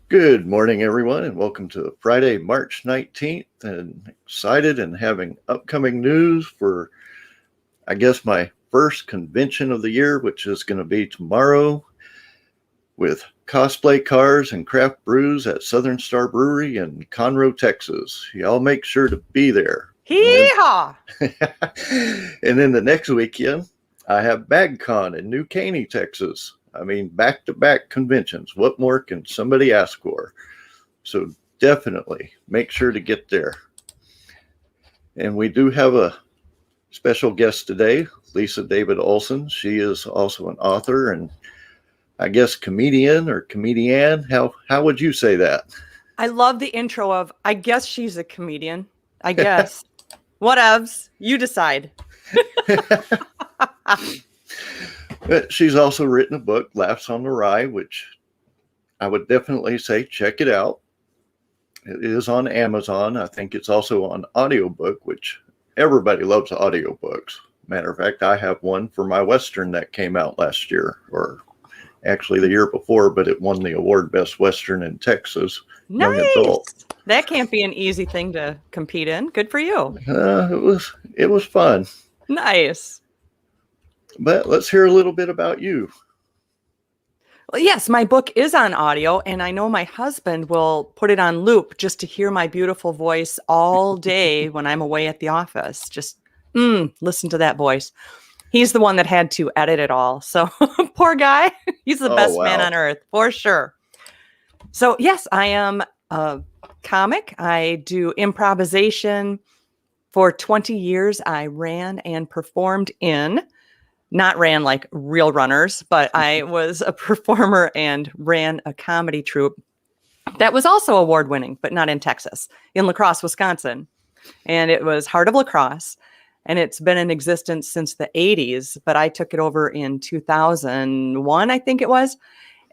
Good morning, everyone, and welcome to Friday, March 19th. And excited and having upcoming news for, I guess, my first convention of the year, which is going to be tomorrow with cosplay cars and craft brews at Southern Star Brewery in Conroe, Texas. Y'all make sure to be there. And then, Hee-haw! and then the next weekend, I have BagCon in New Caney, Texas. I mean, back-to-back conventions. What more can somebody ask for? So definitely make sure to get there. And we do have a special guest today, Lisa Olson. She is also an author and I guess comedian or comedian. How would you say that? I love the intro of, I guess she's a comedian. I guess. Whatevs. You decide. But she's also written a book, Laughs on the Rye, which I would definitely say check it out. It is on Amazon. I think it's also on audiobook, which everybody loves audiobooks. Matter of fact, I have one for my Western that came out last year, or actually the year before, but it won the award Best Western in Texas, Young Adult. Nice. That can't be an easy thing to compete in. Good for you. It was fun. Nice. But let's hear a little bit about you. Well, yes, my book is on audio, and I know my husband will put it on loop just to hear my beautiful voice all day when I'm away at the office. Just listen to that voice. He's the one that had to edit it all. So poor guy. He's the best man on earth, for sure. So yes, I am a comic. I do improvisation. For 20 years, I ran and performed not ran like real runners, but I was a performer and ran a comedy troupe that was also award-winning, but not in Texas, in La Crosse, Wisconsin. And it was Heart of La Crosse. And it's been in existence since the 80s, but I took it over in 2001, I think it was.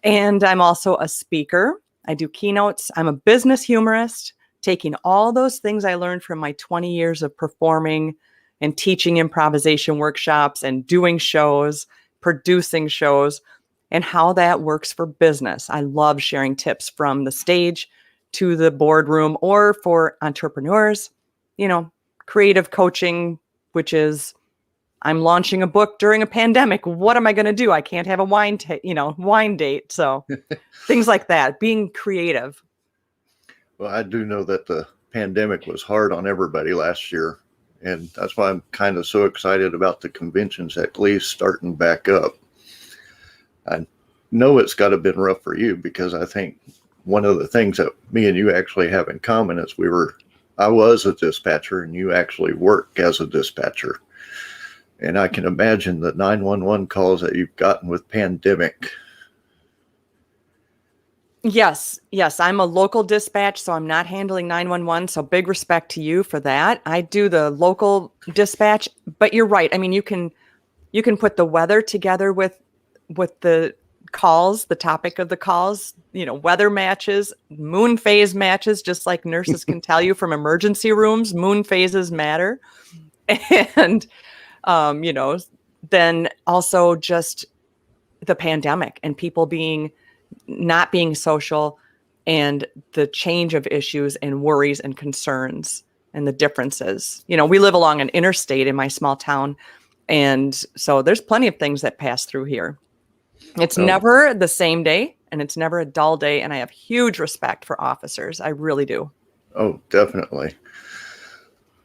And I'm also a speaker. I do keynotes. I'm a business humorist, taking all those things I learned from my 20 years of performing and teaching improvisation workshops and doing shows, producing shows, and how that works for business. I love sharing tips from the stage to the boardroom or for entrepreneurs, creative coaching, which is I'm launching a book during a pandemic. What am I going to do? I can't have a wine date. So things like that, being creative. Well, I do know that the pandemic was hard on everybody last year. And that's why I'm kind of so excited about the conventions at least starting back up. I know it's got to have been rough for you because I think one of the things that me and you actually have in common is I was a dispatcher and you actually work as a dispatcher. And I can imagine the 911 calls that you've gotten with pandemic. Yes. I'm a local dispatch, so I'm not handling 911. So big respect to you for that. I do the local dispatch, but you're right. I mean, you can put the weather together with the calls, the topic of the calls, weather matches, moon phase matches, just like nurses can tell you from emergency rooms, moon phases matter. And, then also just the pandemic and people not being social and the change of issues and worries and concerns and the differences. We live along an interstate in my small town. And so there's plenty of things that pass through here. It's never the same day and it's never a dull day. And I have huge respect for officers. I really do. Oh, definitely.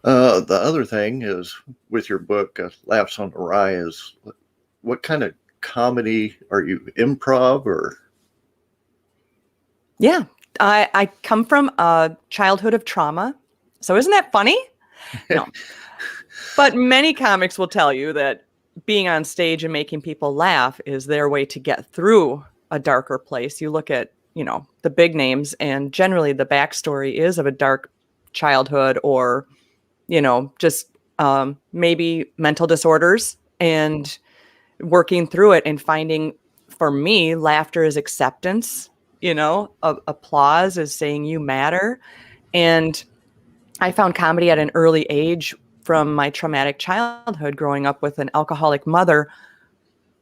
The other thing is with your book, Laughs on the Rye, is what kind of comedy are you? Improv or? Yeah, I come from a childhood of trauma. So isn't that funny? No. But many comics will tell you that being on stage and making people laugh is their way to get through a darker place. You look at, the big names, and generally the backstory is of a dark childhood or, just maybe mental disorders and working through it and finding, for me, laughter is acceptance. Applause is saying you matter. And I found comedy at an early age from my traumatic childhood growing up with an alcoholic mother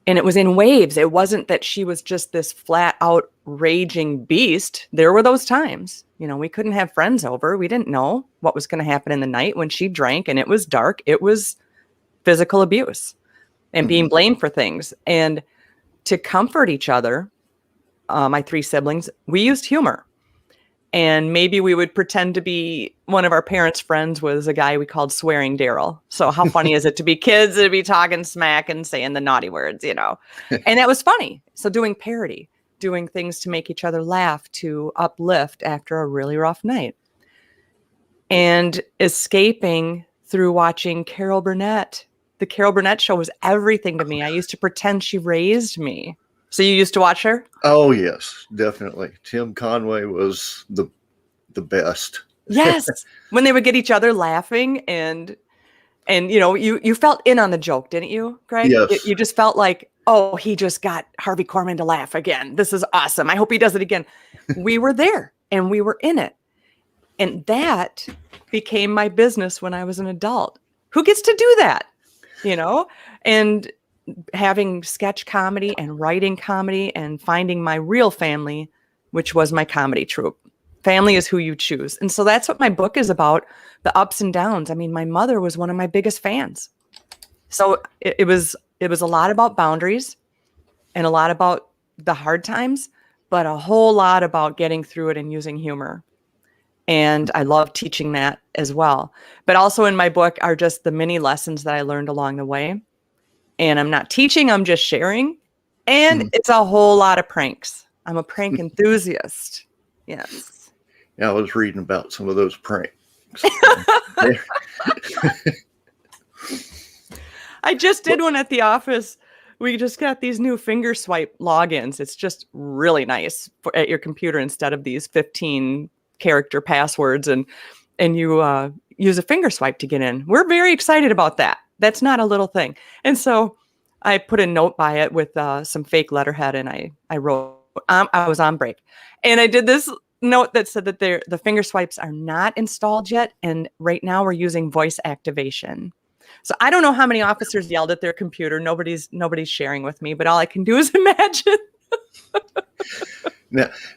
And it was in waves. It wasn't that she was just this flat out raging beast. There were those times, we couldn't have friends over. We didn't know what was going to happen in the night when she drank and it was dark. It was physical abuse and being blamed for things. And to comfort each other, my 3 siblings, we used humor. And maybe we would pretend to be one of our parents' friends was a guy we called Swearing Daryl. So how funny is it to be kids and be talking smack and saying the naughty words, And that was funny. So doing parody, doing things to make each other laugh, to uplift after a really rough night. And escaping through watching Carol Burnett. The Carol Burnett show was everything to me. I used to pretend she raised me. So you used to watch her? Oh, yes, definitely. Tim Conway was the best. Yes. When they would get each other laughing and you felt in on the joke, didn't you, Greg? Yes. You just felt like, oh, he just got Harvey Korman to laugh again. This is awesome. I hope he does it again. We were there and we were in it. And that became my business when I was an adult. Who gets to do that? And having sketch comedy and writing comedy and finding my real family, which was my comedy troupe. Family is who you choose. And so that's what my book is about, the ups and downs. I mean, my mother was one of my biggest fans. So it was a lot about boundaries and a lot about the hard times, but a whole lot about getting through it and using humor. And I love teaching that as well. But also in my book are just the mini lessons that I learned along the way. And I'm not teaching, I'm just sharing. And it's a whole lot of pranks. I'm a prank enthusiast. Yes. Yeah, I was reading about some of those pranks. I just did one at the office. We just got these new finger swipe logins. It's just really nice at your computer instead of these 15 character passwords. And you use a finger swipe to get in. We're very excited about that. That's not a little thing. And so I put a note by it with some fake letterhead, and I wrote, I was on break. And I did this note that said that the finger swipes are not installed yet. And right now we're using voice activation. So I don't know how many officers yelled at their computer. Nobody's sharing with me, but all I can do is imagine.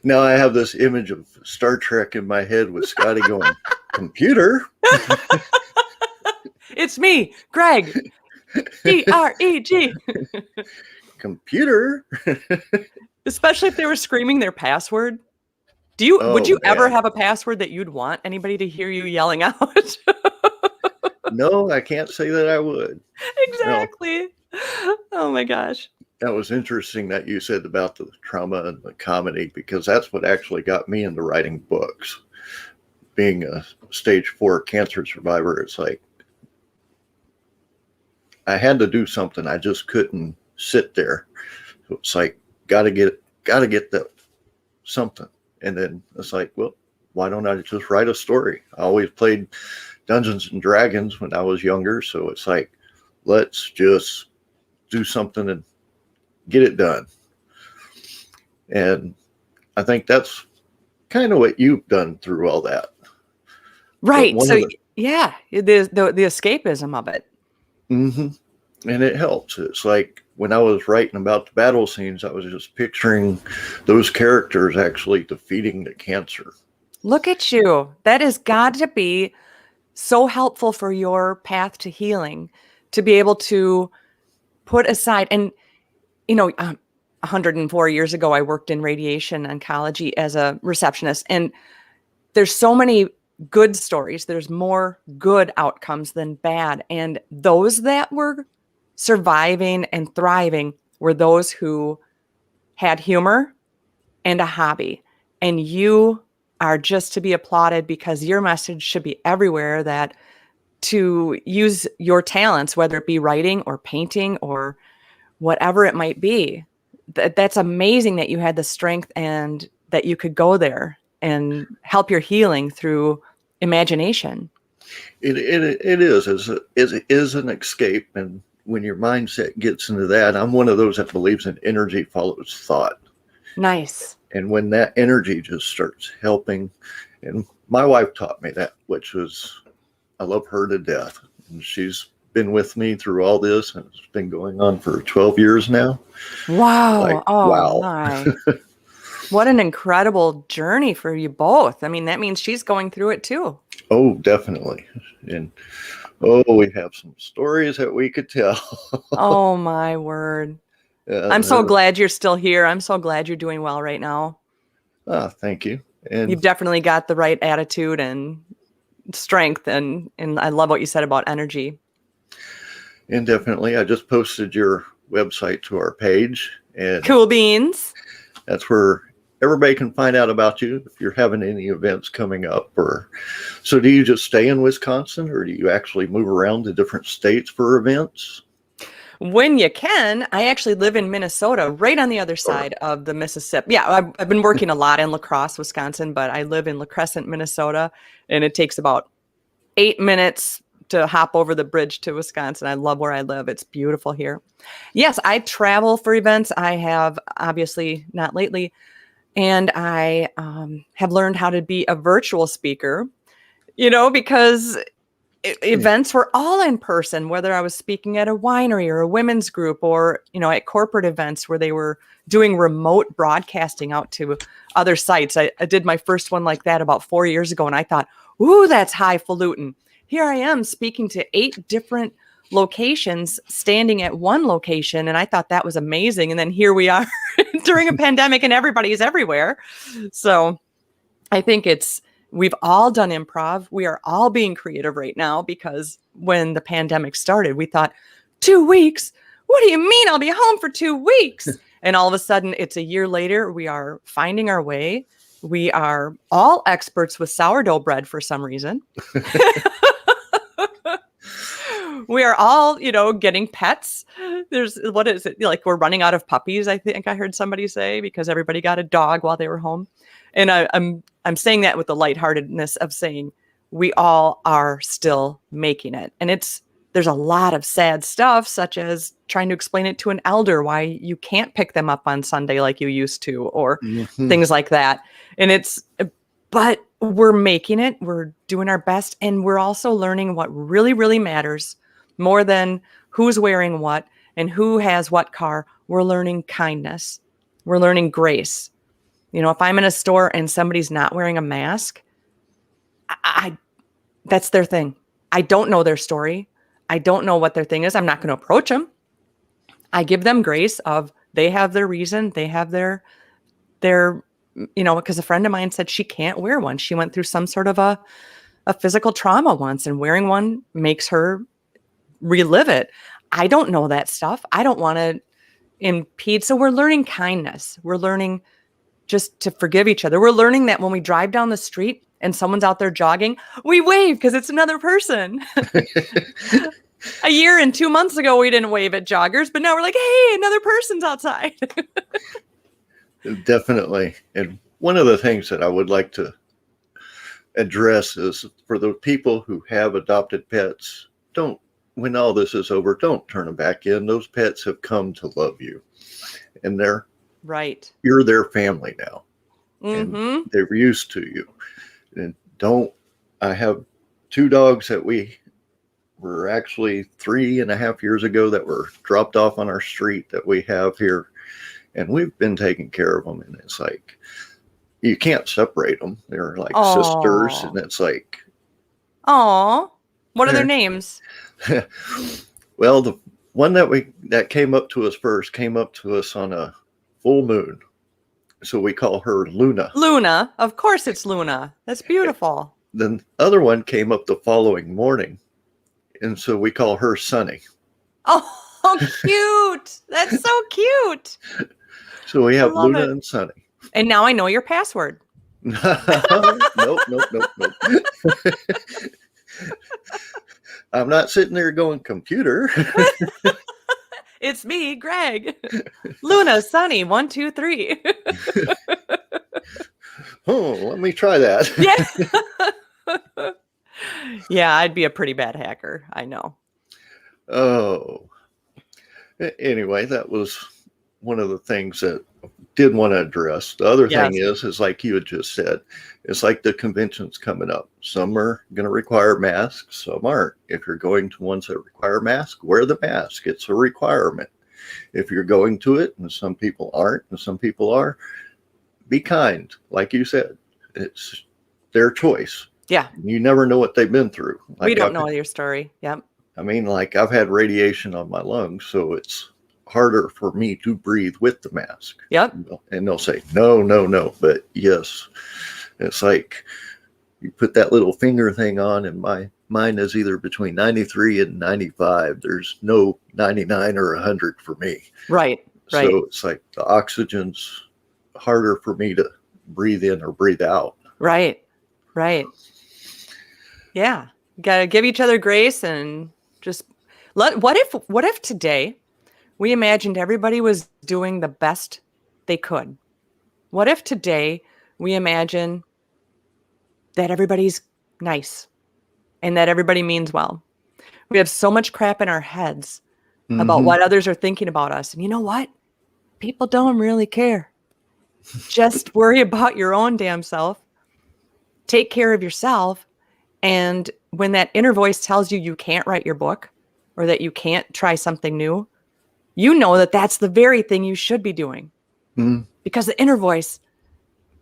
Now I have this image of Star Trek in my head with Scotty going, computer. It's me, Greg. Greg. Computer. Especially if they were screaming their password. Would you ever have a password that you'd want anybody to hear you yelling out? No, I can't say that I would. Exactly. No. Oh my gosh. That was interesting that you said about the trauma and the comedy, because that's what actually got me into writing books. Being a stage 4 cancer survivor, it's like I had to do something. I just couldn't sit there. It's like gotta get that something. And then it's like, well, why don't I just write a story? I always played Dungeons and Dragons when I was younger, so it's like, let's just do something and get it done. And I think that's kind of what you've done through all that. Right. So yeah, the escapism of it. Mm-hmm. And it helps. It's like when I was writing about the battle scenes, I was just picturing those characters actually defeating the cancer. Look at you. That has got to be so helpful for your path to healing, to be able to put aside. And, 104 years ago, I worked in radiation oncology as a receptionist. And there's so many good stories. There's more good outcomes than bad. And those that were surviving and thriving were those who had humor and a hobby. And you are just to be applauded, because your message should be everywhere, that to use your talents, whether it be writing or painting or whatever it might be. That's amazing that you had the strength and that you could go there and help your healing through imagination. It is an escape. And when your mindset gets into that, I'm one of those that believes in energy follows thought. Nice. And when that energy just starts helping, and my wife taught me that, which was, I love her to death. And she's been with me through all this, and it's been going on for 12 years now. Wow. Like, Oh wow. my. What an incredible journey for you both. I mean, that means she's going through it too. Oh, definitely. And oh, we have some stories that we could tell. Oh my word. I'm so glad you're still here. I'm so glad you're doing well right now. Thank you. And You've definitely got the right attitude and strength, and I love what you said about energy. And definitely, I just posted your website to our page, and Cool beans. that's where everybody can find out about you if you're having any events coming up. Or so, do you just stay in Wisconsin, or do you actually move around to different states for events? When you can. I actually live in Minnesota, right on the other side of the Mississippi. Yeah, I've been working a lot in La Crosse, Wisconsin, but I live in La Crescent, Minnesota, and it takes about 8 minutes to hop over the bridge to Wisconsin. I love where I live. It's beautiful here. Yes, I travel for events. I have, obviously not lately, and I have learned how to be a virtual speaker, because events were all in person, whether I was speaking at a winery or a women's group, or at corporate events where they were doing remote broadcasting out to other sites. I did my first one like that about 4 years ago, and I thought, ooh, that's highfalutin. Here I am speaking to 8 different locations, standing at one location, and I thought that was amazing. And then here we are during a pandemic, and everybody's everywhere. So I think we've all done improv. We are all being creative right now, because when the pandemic started, we thought, 2 weeks? What do you mean I'll be home for 2 weeks? And all of a sudden, it's a year later, we are finding our way. We are all experts with sourdough bread for some reason. We are all, getting pets. What is it? Like, we're running out of puppies, I think I heard somebody say, because everybody got a dog while they were home. And I'm saying that with the lightheartedness of saying we all are still making it. And there's a lot of sad stuff, such as trying to explain it to an elder why you can't pick them up on Sunday like you used to, or things like that. And but we're making it, we're doing our best. And we're also learning what really, really matters more than who's wearing what and who has what car. We're learning kindness. We're learning grace. If I'm in a store and somebody's not wearing a mask, that's their thing. I don't know their story. I don't know what their thing is. I'm not going to approach them. I give them grace of they have their reason. They have their, because a friend of mine said she can't wear one. She went through some sort of a physical trauma once, and wearing one makes her relive it. I don't know that stuff. I don't want to impede. So we're learning kindness. We're learning just to forgive each other. We're learning that when we drive down the street and someone's out there jogging, we wave because it's another person. A year and 2 months ago, we didn't wave at joggers, but now we're like, hey, another person's outside. Definitely. And one of the things that I would like to address is, for the people who have adopted pets, when all this is over, don't turn them back in. Those pets have come to love you, and you're their family now, and they're used to you. And I have 2 dogs that we were actually 3.5 years ago that were dropped off on our street that we have here, and we've been taking care of them. And it's like, you can't separate them. They're like sisters, and it's like, oh, what are their names? Well, the one that came up to us on a full moon, so we call her Luna. Luna, of course it's Luna. That's beautiful. Then the other one came up the following morning, and so we call her Sunny. Oh, cute! That's so cute. So we have Luna and Sunny. And now I know your password. Nope. I'm not sitting there going, computer. It's me, Greg. Luna, Sunny, 1, 2, 3. Oh, let me try that. Yeah. Yeah, I'd be a pretty bad hacker. I know. Oh. Anyway, that was one of the things that did want to address. The other thing Yes. is like you had just said, it's like the conventions coming up. Some are going to require masks, some aren't. If you're going to ones that require masks, wear the mask. It's a requirement. If you're going to it, and some people aren't, and some people are, be kind. Like you said, it's their choice. Yeah. You never know what they've been through. We don't know your story. Yep. I mean, like I've had radiation on my lungs, so it's harder for me to breathe with the mask. Yep. And they'll say, no, no, no. But yes, it's like you put that little finger thing on, and mine is either between 93 and 95. There's no 99 or 100 for me. Right. Right. So it's like the oxygen's harder for me to breathe in or breathe out. Right. Right. Yeah. You got to give each other grace and just what if today we imagined everybody was doing the best they could? What if today we imagine that everybody's nice and that everybody means well? We have so much crap in our heads about what others are thinking about us. And you know what? People don't really care. Just worry about your own damn self. Take care of yourself. And when that inner voice tells you can't write your book or that you can't try something new, you know that that's the very thing you should be doing. Because the inner voice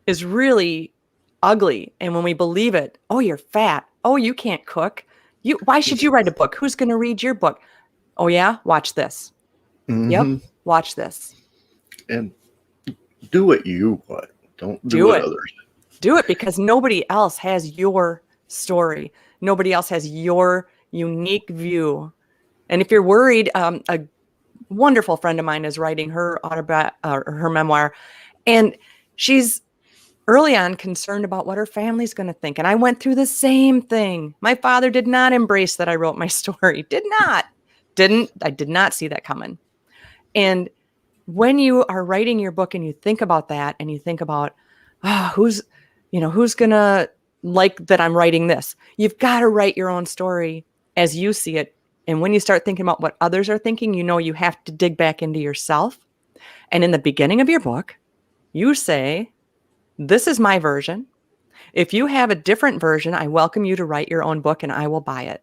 is really ugly. And when we believe it, oh, you're fat. Oh, you can't cook. Why should you write a book? Who's going to read your book? Oh, yeah? Watch this. Yep. Watch this. And do what you want. Don't do what others. Do it because nobody else has your story. Nobody else has your unique view. And if you're worried, a wonderful friend of mine is writing her her memoir, and she's early on concerned about what her family's going to think. And I went through the same thing. My father did not embrace that I wrote my story. I did not see that coming. And when you are writing your book and you think about that and you think about, who's going to like that I'm writing this, you've got to write your own story as you see it. And when you start thinking about what others are thinking, you have to dig back into yourself. And in the beginning of your book, you say, this is my version. If you have a different version, I welcome you to write your own book and I will buy it.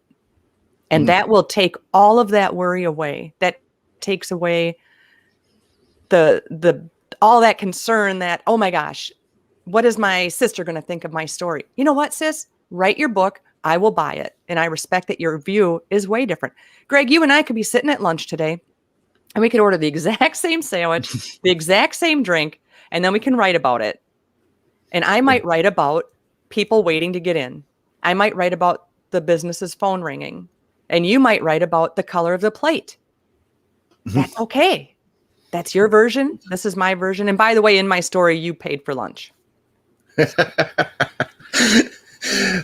And that will take all of that worry away. That takes away the all that concern that, oh my gosh, what is my sister going to think of my story? You know what, sis? Write your book. I will buy it. And I respect that your view is way different. Greg, you and I could be sitting at lunch today and we could order the exact same sandwich, the exact same drink, and then we can write about it. And I might write about people waiting to get in. I might write about the business's phone ringing. And you might write about the color of the plate. That's okay. That's your version. This is my version. And by the way, in my story, you paid for lunch.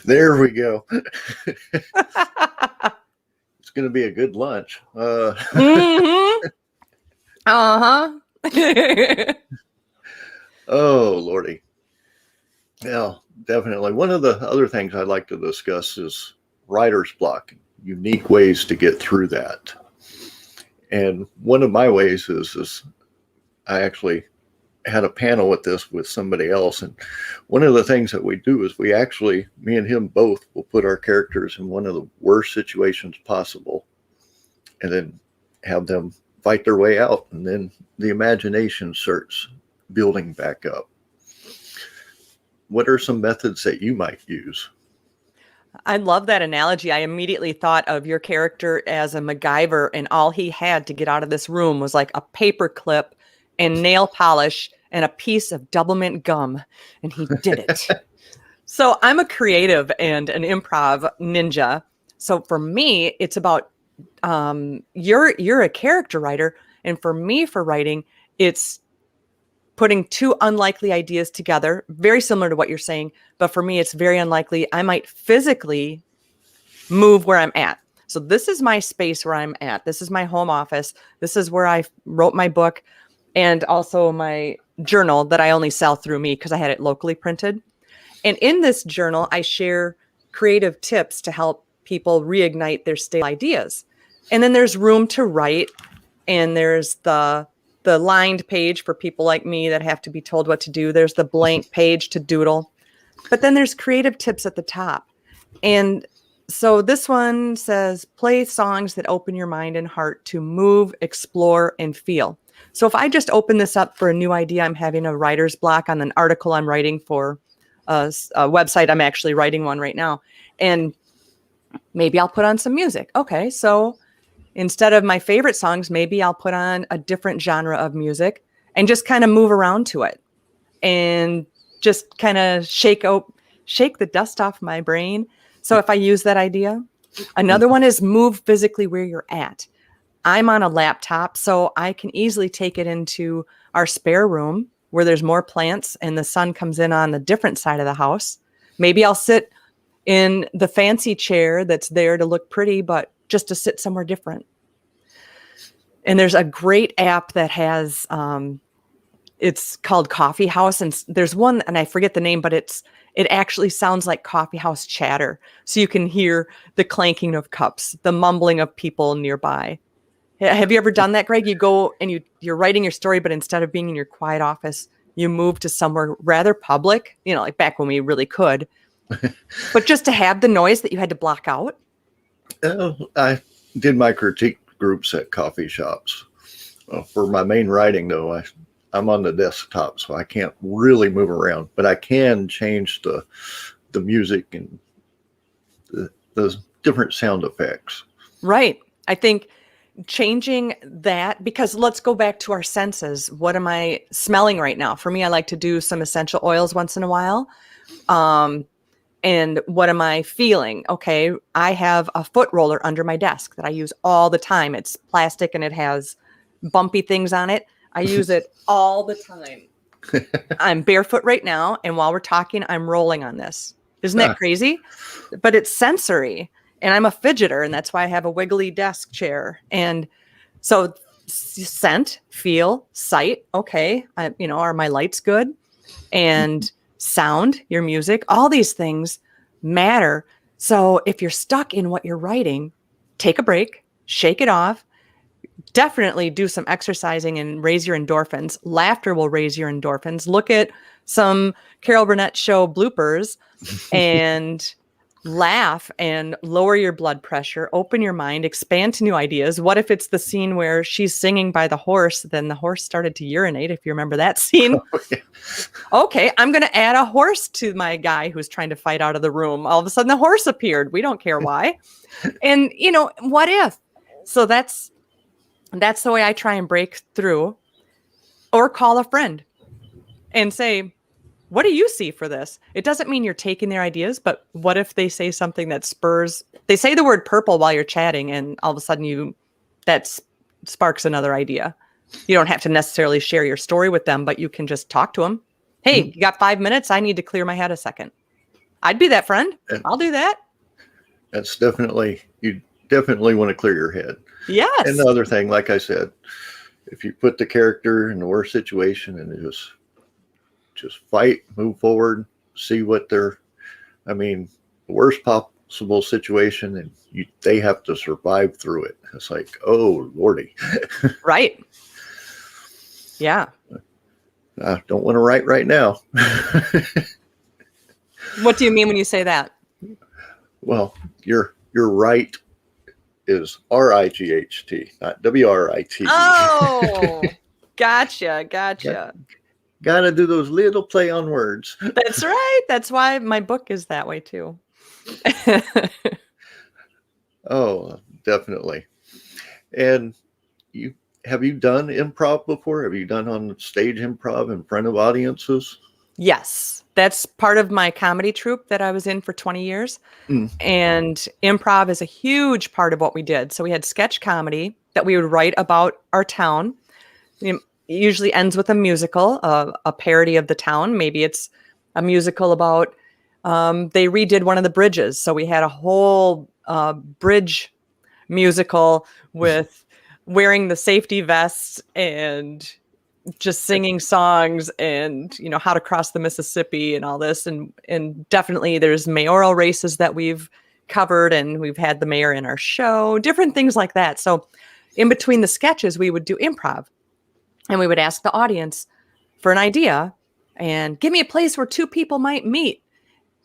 There we go. It's going to be a good lunch. Oh, Lordy. Yeah, definitely. One of the other things I'd like to discuss is writer's block, unique ways to get through that. And one of my ways is I actually had a panel with this with somebody else. And one of the things that we do is me and him both will put our characters in one of the worst situations possible and then have them fight their way out. And then the imagination starts building back up. What are some methods that you might use? I love that analogy. I immediately thought of your character as a MacGyver, and all he had to get out of this room was like a paper clip and nail polish and a piece of Doublemint gum, and he did it. So I'm a creative and an improv ninja. So for me, it's about you're a character writer, and for me, for writing, it's putting two unlikely ideas together, very similar to what you're saying. But for me, it's very unlikely. I might physically move where I'm at. So this is my space where I'm at. This is my home office. This is where I wrote my book and also my journal that I only sell through me because I had it locally printed. And in this journal, I share creative tips to help people reignite their stale ideas. And then there's room to write, and there's the the lined page for people like me that have to be told what to do. There's the blank page to doodle. But then there's creative tips at the top. And so this one says, play songs that open your mind and heart to move, explore, and feel. So if I just open this up for a new idea, I'm having a writer's block on an article I'm writing for a website. I'm actually writing one right now. And maybe I'll put on some music. Okay, so instead of my favorite songs, maybe I'll put on a different genre of music and just kind of move around to it and just kind of shake the dust off my brain. So if I use that idea, another one is move physically where you're at. I'm on a laptop, so I can easily take it into our spare room where there's more plants and the sun comes in on the different side of the house. Maybe I'll sit in the fancy chair that's there to look pretty, but just to sit somewhere different. And there's a great app that has, it's called Coffee House. And there's one, and I forget the name, but it actually sounds like coffee house chatter. So you can hear the clanking of cups, the mumbling of people nearby. Have you ever done that, Greg? You go and you're writing your story, but instead of being in your quiet office, you move to somewhere rather public, like back when we really could, but just to have the noise that you had to block out. I did my critique groups at coffee shops. For my main writing, though, I'm on the desktop, so I can't really move around, but I can change the music and the different sound effects. Right. I think changing that, because let's go back to our senses. What am I smelling right now? For me, I like to do some essential oils once in a while. And what am I feeling? Okay, I have a foot roller under my desk that I use all the time. It's plastic and it has bumpy things on it. I use it all the time. I'm barefoot right now, and while we're talking, I'm rolling on this. Isn't that crazy? But it's sensory, and I'm a fidgeter, and that's why I have a wiggly desk chair. And so scent, feel, sight. Okay, are my lights good? And sound, your music, all these things matter. So if you're stuck in what you're writing, take a break, shake it off. Definitely do some exercising and raise your endorphins. Laughter will raise your endorphins. Look at some Carol Burnett show bloopers and laugh and lower your blood pressure, open your mind, expand to new ideas. What if it's the scene where she's singing by the horse, then the horse started to urinate, if you remember that scene? Oh, yeah. Okay, I'm going to add a horse to my guy who's trying to fight out of the room. All of a sudden the horse appeared. We don't care why. And, what if? So that's the way I try and break through, or call a friend and say, what do you see for this? It doesn't mean you're taking their ideas, but what if they say something that they say the word purple while you're chatting, and all of a sudden that sparks another idea. You don't have to necessarily share your story with them, but you can just talk to them. Hey, you got 5 minutes? I need to clear my head a second. I'd be that friend. I'll do that. You definitely want to clear your head. Yes. And the other thing, like I said, if you put the character in the worst situation and just fight, move forward, see what the worst possible situation, and they have to survive through it. It's like, oh, Lordy. Right. Yeah. I don't want to write right now. What do you mean when you say that? Well, your right is RIGHT, not WRIT. Oh, gotcha. Got to do those little play on words. That's right. That's why my book is that way too. Oh, definitely. And have you done improv before? Have you done on stage improv in front of audiences? Yes. That's part of my comedy troupe that I was in for 20 years. And improv is a huge part of what we did. So we had sketch comedy that we would write about our town. It usually ends with a musical, a parody of the town. Maybe it's a musical about, they redid one of the bridges. So we had a whole bridge musical with wearing the safety vests and just singing songs and, how to cross the Mississippi and all this. And definitely there's mayoral races that we've covered, and we've had the mayor in our show, different things like that. So in between the sketches, we would do improv. And we would ask the audience for an idea and give me a place where two people might meet.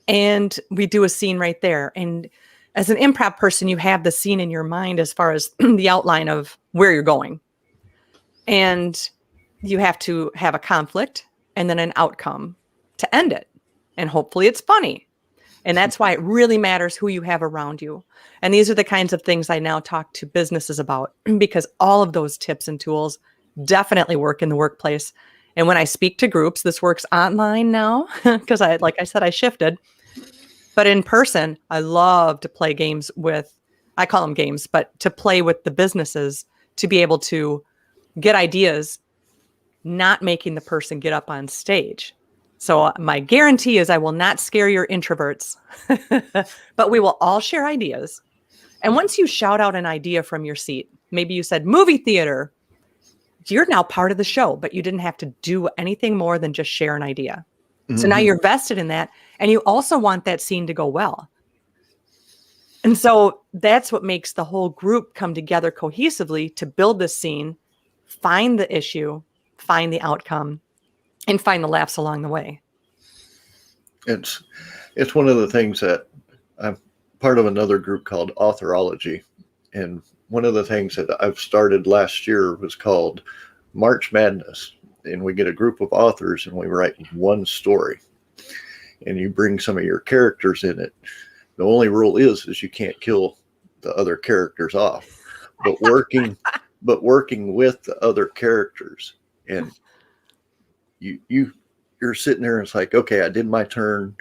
And we do a scene right there. And as an improv person, you have the scene in your mind as far as the outline of where you're going. And you have to have a conflict and then an outcome to end it. And hopefully it's funny. And that's why it really matters who you have around you. And these are the kinds of things I now talk to businesses about, because all of those tips and tools definitely work in the workplace. And when I speak to groups, this works online now because like I said, I shifted. But in person, I love to play games with, I call them games, but to play with the businesses to be able to get ideas, not making the person get up on stage. So my guarantee is I will not scare your introverts, but we will all share ideas. And once you shout out an idea from your seat, maybe you said movie theater, you're now part of the show, but you didn't have to do anything more than just share an idea. Mm-hmm. So now you're vested in that. And you also want that scene to go well. And so that's what makes the whole group come together cohesively to build this scene, find the issue, find the outcome, and find the laughs along the way. It's one of the things that I'm part of another group called Authorology. And one of the things that I've started last year was called March Madness. And we get a group of authors and we write one story. And you bring some of your characters in it. The only rule is you can't kill the other characters off. But working with the other characters, and you're sitting there and it's like, okay, I did my turn.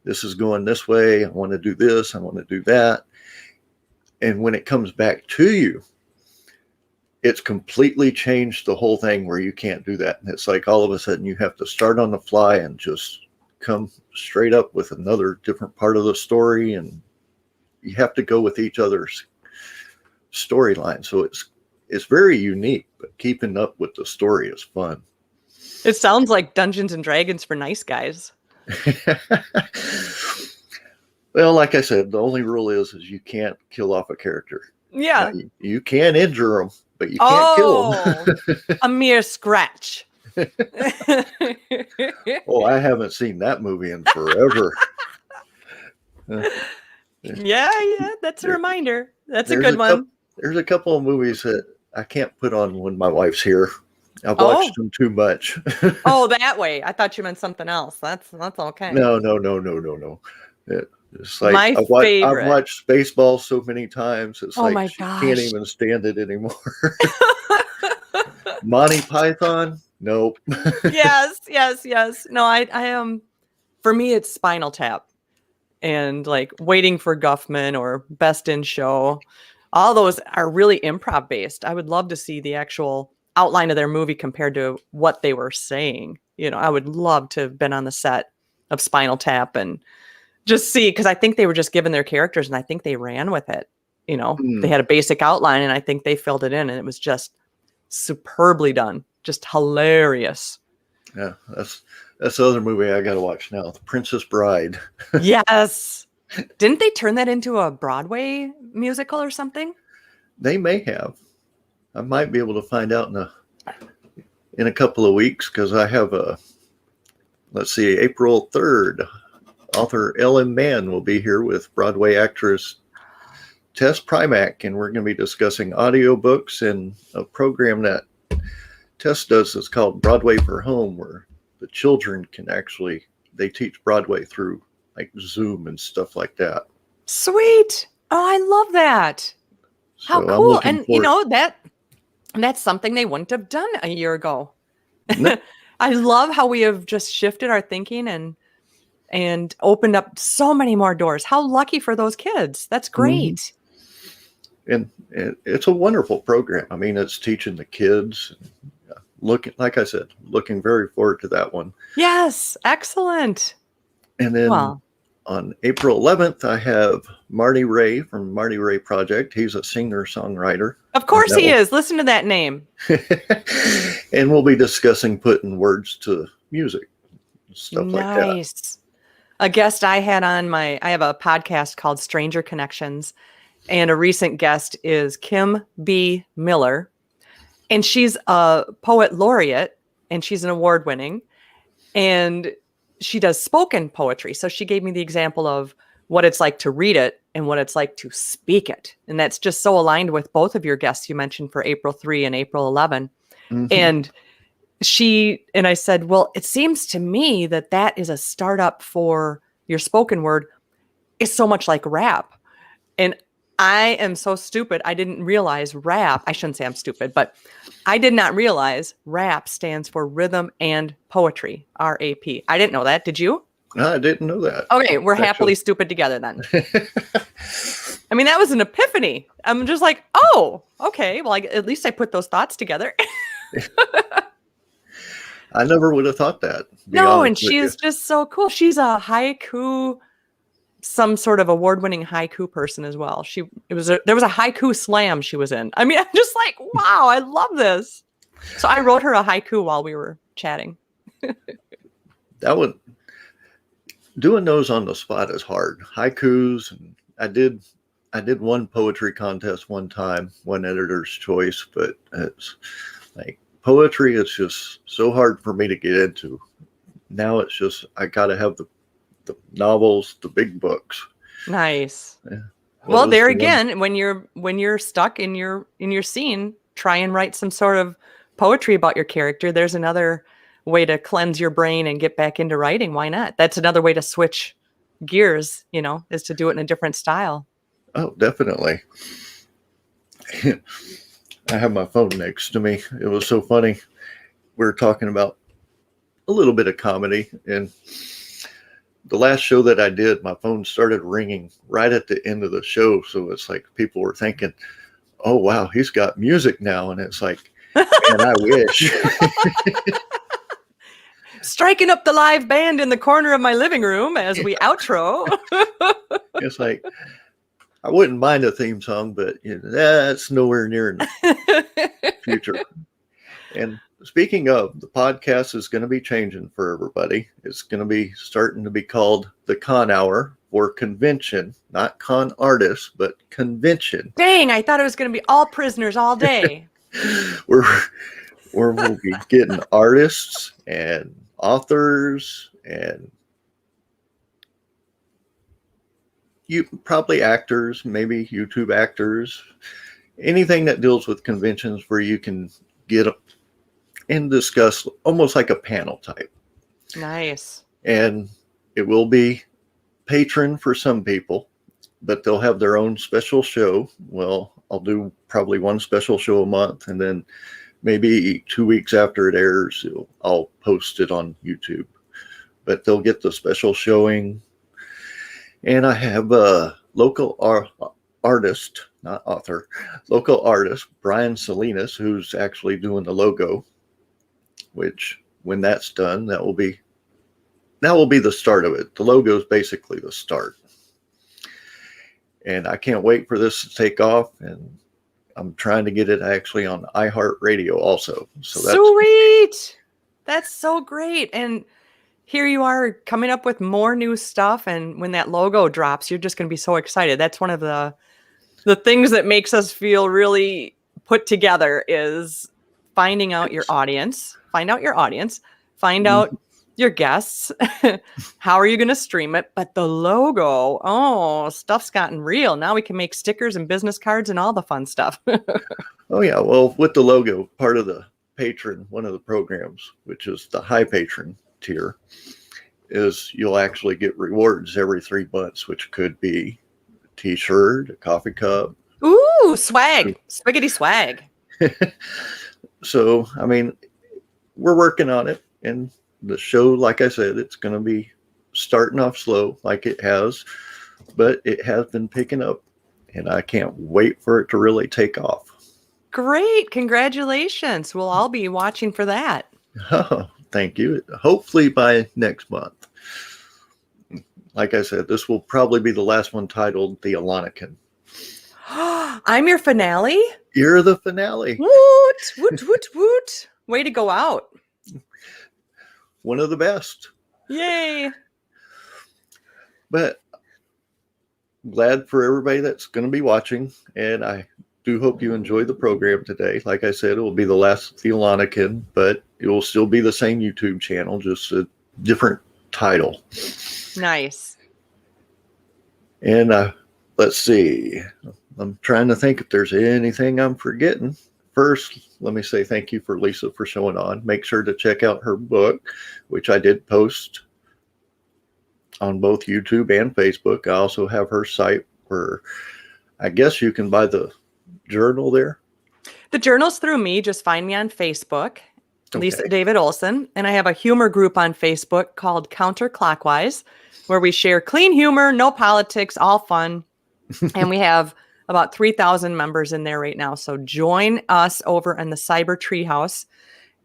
This is going this way. I want to do this. I want to do that. And when it comes back to you, it's completely changed the whole thing where you can't do that. And it's like all of a sudden you have to start on the fly and just come straight up with another different part of the story. And you have to go with each other's storyline. So it's very unique, but keeping up with the story is fun. It sounds like Dungeons and Dragons for nice guys. Well, like I said, the only rule is you can't kill off a character. Yeah. You can injure them, but you can't kill them. A mere scratch. Oh, I haven't seen that movie in forever. Yeah, that's a reminder. That's a good one. There's a couple of movies that I can't put on when my wife's here. I've watched them too much. Oh, that way. I thought you meant something else. That's okay. No. It's like I've watched Spaceballs so many times. It's like she can't even stand it anymore. Monty Python? Nope. Yes. No, I am. For me, it's Spinal Tap, and like Waiting for Guffman or Best in Show. All those are really improv based. I would love to see the actual outline of their movie compared to what they were saying. You know, I would love to have been on the set of Spinal Tap and just see, because I think they were just given their characters and I think they ran with it. You know, They had a basic outline and I think they filled it in and it was just superbly done. Just hilarious. Yeah, that's the other movie I got to watch now, The Princess Bride. Yes. Didn't they turn that into a Broadway musical or something? They may have. I might be able to find out in a couple of weeks, because I have April 3rd, author Ellen Mann will be here with Broadway actress Tess Primack, and we're going to be discussing audiobooks and a program that Tess does is called Broadway for Home, where the children they teach Broadway through like Zoom and stuff like that. Sweet. Oh, I love that. How cool. And you know, that's something they wouldn't have done a year ago. No. I love how we have just shifted our thinking and opened up so many more doors. How lucky for those kids. That's great. And it's a wonderful program. I mean, it's teaching the kids. Like I said, looking very forward to that one. Yes. Excellent. And then on April 11th, I have Marty Ray from Marty Ray Project. He's a singer-songwriter. Of course he is. Listen to that name. And we'll be discussing putting words to music, stuff like that. Nice. A guest I had on I have a podcast called Stranger Connections, and a recent guest is Kim B. Miller. And she's a poet laureate, and she's an award winning, and she does spoken poetry. So she gave me the example of what it's like to read it and what it's like to speak it. And that's just so aligned with both of your guests you mentioned for April 3 and April 11. Mhm. And I said, well, it seems to me that that is a startup for your spoken word. It's so much like rap. And I am so stupid. I didn't realize rap. I shouldn't say I'm stupid, but I did not realize rap stands for rhythm and poetry, RAP. I didn't know that. Did you? I didn't know that. Okay, we're happily Actually. stupid together then. I mean, that was an epiphany. I'm just like, oh, okay. Well, at least I put those thoughts together. I never would have thought that. To be No, honest and with she you. is just so cool. She's a haiku, some sort of award-winning haiku person as well. There was a haiku slam she was in. I mean, I'm just like, wow, I love this. So I wrote her a haiku while we were chatting. Doing those on the spot is hard. Haikus, and I did one poetry contest one time, one editor's choice, but it's like poetry is just so hard for me to get into. Now it's just I gotta have the novels, the big books. Nice. Yeah. Well, there again, when you're stuck in your scene, try and write some sort of poetry about your character. There's another way to cleanse your brain and get back into writing. Why not? That's another way to switch gears, is to do it in a different style. Oh, definitely. I have my phone next to me. It was so funny. We were talking about a little bit of comedy, and the last show that I did, my phone started ringing right at the end of the show. So it's like people were thinking, oh, wow, he's got music now. And it's like, man, I wish. Striking up the live band in the corner of my living room as we outro. It's like, I wouldn't mind a theme song, but that's nowhere near in the future. And speaking of, the podcast is going to be changing for everybody. It's going to be starting to be called the Con Hour, or convention, not con artists, but convention. Dang, I thought it was going to be all prisoners all day. where we'll be getting artists and authors and probably actors, maybe YouTube actors, anything that deals with conventions where you can get and discuss almost like a panel type. Nice. And it will be patron for some people, but they'll have their own special show. Well, I'll do probably one special show a month, and then maybe 2 weeks after it airs, I'll post it on YouTube. But they'll get the special showing. And I have a local artist, not author, local artist, Brian Salinas, who's actually doing the logo, which when that's done, that will be the start of it. The logo is basically the start. And I can't wait for this to take off. And I'm trying to get it actually on iHeartRadio also. So that's sweet. That's so great. And here you are coming up with more new stuff. And when that logo drops, you're just going to be so excited. That's one of the things that makes us feel really put together is finding out your audience, find out your guests. How are you going to stream it? But the logo, oh, stuff's gotten real. Now we can make stickers and business cards and all the fun stuff. Oh, yeah. Well, with the logo, part of the patron, one of the programs, which is the high patron tier, is you'll actually get rewards every 3 months, which could be a t-shirt, a coffee cup. Ooh, swag, swiggity swag. So, I mean, we're working on it. And the show, like I said, it's going to be starting off slow like it has, but it has been picking up. And I can't wait for it to really take off. Great. Congratulations. We'll all be watching for that. Oh, thank you. Hopefully by next month. Like I said, this will probably be the last one titled TheAlonican. I'm your finale? You're the finale. Woot, woot, woot, woot. Way to go out. One of the best. Yay. But glad for everybody that's going to be watching. And I do hope you enjoy the program today. Like I said, it will be the last TheAlonican, but it will still be the same YouTube channel, just a different title. Nice. And let's see. I'm trying to think if there's anything I'm forgetting. First, let me say thank you for Lisa for showing on. Make sure to check out her book, which I did post on both YouTube and Facebook. I also have her site where I guess you can buy the journal there. The journal's through me. Just find me on Facebook, Okay. Lisa David Olson. And I have a humor group on Facebook called Counterclockwise, where we share clean humor, no politics, all fun. And we have about 3,000 members in there right now. So join us over in the Cyber Treehouse,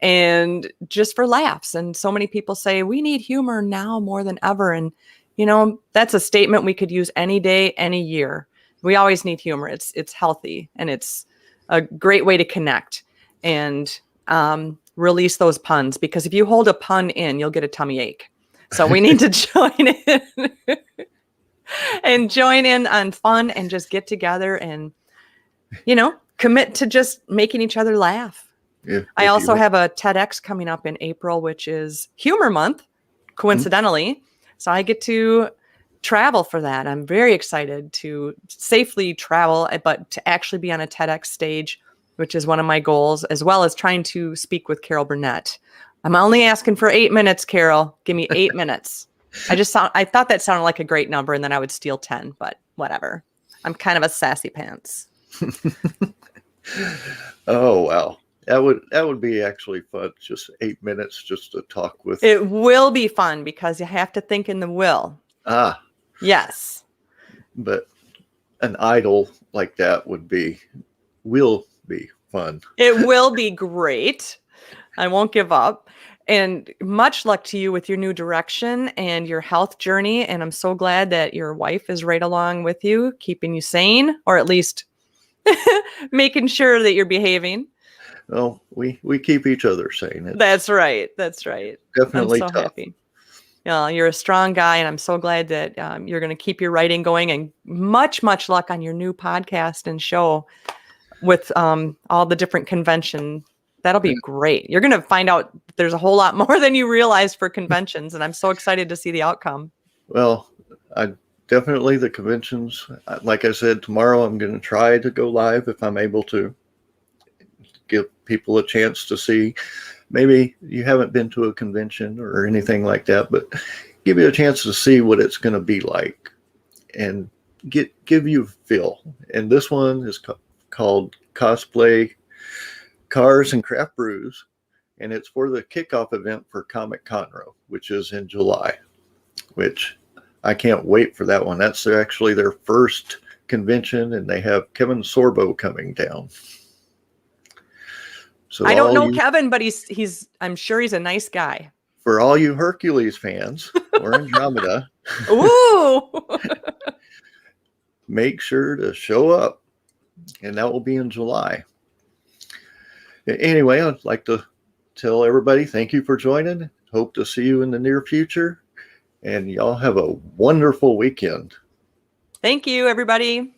and just for laughs. And so many people say we need humor now more than ever. And, you know, that's a statement we could use any day, any year. We always need humor. It's healthy, and it's a great way to connect and release those puns, because if you hold a pun in, you'll get a tummy ache. So we need to join in and join in on fun and just get together and, you know, commit to just making each other laugh. I also have a TEDx coming up in April, which is Humor Month, coincidentally. So I get to travel for that. I'm very excited to safely travel, but to actually be on a TEDx stage, which is one of my goals, as well as trying to speak with Carol Burnett. I'm only asking for 8 minutes, Carol. Give me 8 minutes. I thought that sounded like a great number, and then I would steal 10, but whatever. I'm kind of a sassy pants. Oh, wow. That would be actually fun. Just 8 minutes just to talk with. It will be fun because you have to think in the will. Yes. But an idol like that will be fun. It will be great. I won't give up. And much luck to you with your new direction and your health journey. And I'm so glad that your wife is right along with you, keeping you sane, or at least making sure that you're behaving. Well, we keep each other sane. That's right. That's right. Definitely I'm so tough. happy. You're a strong guy, and I'm so glad that you're going to keep your writing going, and much luck on your new podcast and show with all the different convention. That'll be great. You're going to find out there's a whole lot more than you realize for conventions, and I'm so excited to see the outcome. Well, definitely the conventions. Like I said, tomorrow I'm going to try to go live if I'm able to. Give people a chance to see. Maybe you haven't been to a convention or anything like that, but give you a chance to see what it's going to be like and give you a feel. And this one is called Cosplay Cars and Craft Brews, and it's for the kickoff event for Comic Conroe, which is in July, which I can't wait for that one. That's actually their first convention, and they have Kevin Sorbo coming down. So I don't know Kevin, but I'm sure he's a nice guy. For all you Hercules fans or Andromeda, ooh, make sure to show up, and that will be in July. Anyway, I'd like to tell everybody thank you for joining. Hope to see you in the near future, and y'all have a wonderful weekend. Thank you, everybody.